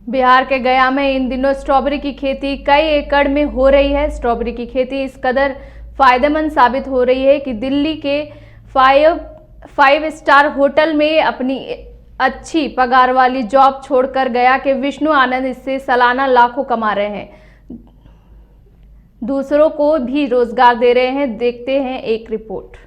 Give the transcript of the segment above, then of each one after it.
बिहार के गया में इन दिनों स्ट्रॉबेरी की खेती कई एकड़ में हो रही है। स्ट्रॉबेरी की खेती इस कदर फायदेमंद साबित हो रही है कि दिल्ली के फाइव स्टार होटल में अपनी अच्छी पगार वाली जॉब छोड़कर गया के विष्णु आनंद इससे सालाना लाखों कमा रहे हैं, दूसरों को भी रोजगार दे रहे हैं। देखते हैं एक रिपोर्ट।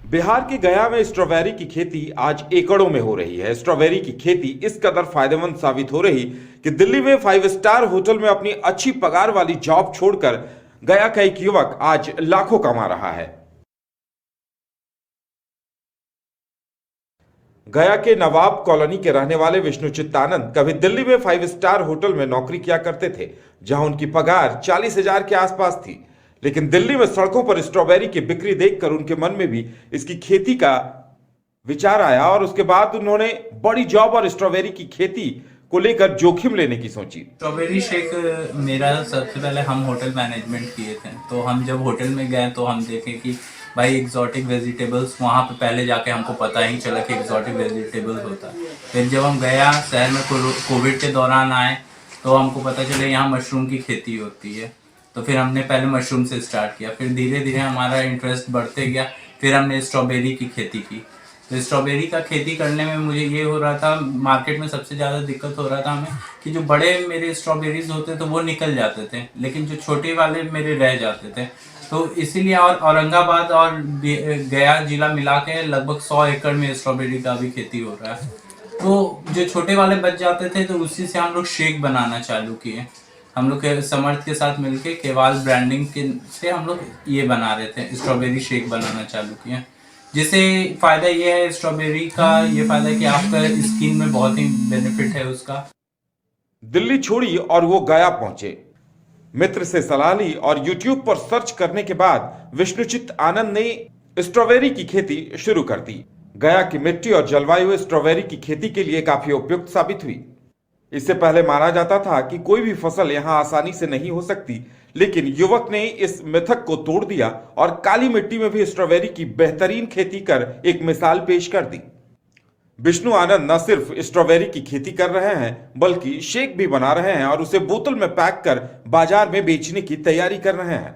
बिहार के गया में स्ट्रॉबेरी की खेती आज एकड़ों में हो रही है। स्ट्रॉबेरी की खेती इस कदर फायदेमंद साबित हो रही कि दिल्ली में 5 स्टार होटल में अपनी अच्छी पगार वाली जॉब छोड़कर गया का एक युवक आज लाखों कमा रहा है। गया के नवाब कॉलोनी के रहने वाले विष्णु चित्तानंद कभी दिल्ली में 5 स्टार होटल में नौकरी किया करते थे, जहां उनकी पगार 40,000 के आसपास थी। लेकिन दिल्ली में सड़कों पर स्ट्रॉबेरी की बिक्री देखकर उनके मन में भी इसकी खेती का विचार आया और उसके बाद उन्होंने बड़ी जॉब और स्ट्रॉबेरी की खेती को लेकर जोखिम लेने की सोची। स्ट्रॉबेरी शेक मेरा सबसे पहले हम होटल मैनेजमेंट किए थे, तो हम जब होटल में गए तो हम देखे कि भाई एग्जॉटिक वेजिटेबल्स वहाँ पे पहले जाके हमको पता ही चला कि एग्जॉटिक वेजिटेबल्स होता है। फिर जब हम गया शहर में कोविड के दौरान आए तो हमको पता चला यहाँ मशरूम की खेती होती है, तो फिर हमने पहले मशरूम से स्टार्ट किया। फिर धीरे धीरे हमारा इंटरेस्ट बढ़ते गया, फिर हमने स्ट्रॉबेरी की खेती की। तो स्ट्रॉबेरी का खेती करने में मुझे ये हो रहा था, मार्केट में सबसे ज़्यादा दिक्कत हो रहा था हमें कि जो बड़े मेरे स्ट्रॉबेरीज होते तो वो निकल जाते थे, लेकिन जो छोटे वाले मेरे रह जाते थे। तो इसीलिए और औरंगाबाद और गया जिला मिला के लगभग 100 एकड़ में स्ट्रॉबेरी का भी खेती हो रहा है। तो जो छोटे वाले बच जाते थे तो उसी से हम लोग शेक बनाना चालू किए। हम लोग के समर्थ के साथ मिलके केवाल ब्रांडिंग के से हम लोग ये बना रहे थे, स्ट्रॉबेरी शेक बनाना चालू किए। जिससे फायदा ये है स्ट्रॉबेरी का, ये फायदा है कि आपका स्किन में बहुत ही बेनिफिट है उसका। दिल्ली छोड़ी और वो गया पहुंचे, मित्र से सलाह ली और YouTube पर सर्च करने के बाद विष्णुचित आनंद ने स्ट्रॉबेरी की खेती शुरू कर दी। गया की मिट्टी और जलवायु स्ट्रॉबेरी की खेती के लिए काफी उपयुक्त साबित हुई। इससे पहले माना जाता था कि कोई भी फसल यहां आसानी से नहीं हो सकती, लेकिन युवक ने इस मिथक को तोड़ दिया और काली मिट्टी में भी स्ट्रॉबेरी की बेहतरीन खेती कर एक मिसाल पेश कर दी। विष्णु आनंद न सिर्फ स्ट्रॉबेरी की खेती कर रहे हैं बल्कि शेक भी बना रहे हैं और उसे बोतल में पैक कर बाजार में बेचने की तैयारी कर रहे हैं।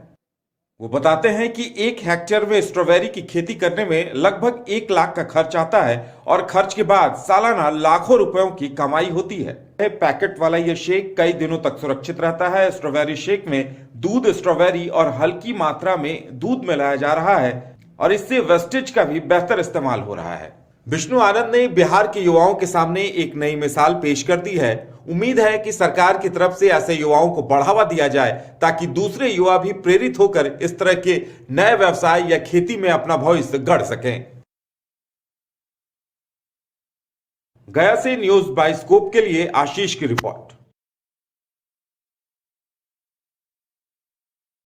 वो बताते हैं कि 1 हेक्टेयर में स्ट्रॉबेरी की खेती करने में लगभग 1 लाख का खर्च आता है और खर्च के बाद सालाना लाखों रुपयों की कमाई होती है। पैकेट वाला यह शेक कई दिनों तक सुरक्षित रहता है। स्ट्रॉबेरी शेक में दूध, स्ट्रॉबेरी और हल्की मात्रा में दूध मिलाया जा रहा है और इससे वेस्टेज का भी बेहतर इस्तेमाल हो रहा है। विष्णु आनंद ने बिहार के युवाओं के सामने एक नई मिसाल पेश कर दी है। उम्मीद है कि सरकार की तरफ से ऐसे युवाओं को बढ़ावा दिया जाए ताकि दूसरे युवा भी प्रेरित होकर इस तरह के नए व्यवसाय या खेती में अपना भविष्य गढ़ सकें। गया से न्यूज़ बाइस्कोप के लिए आशीष की रिपोर्ट।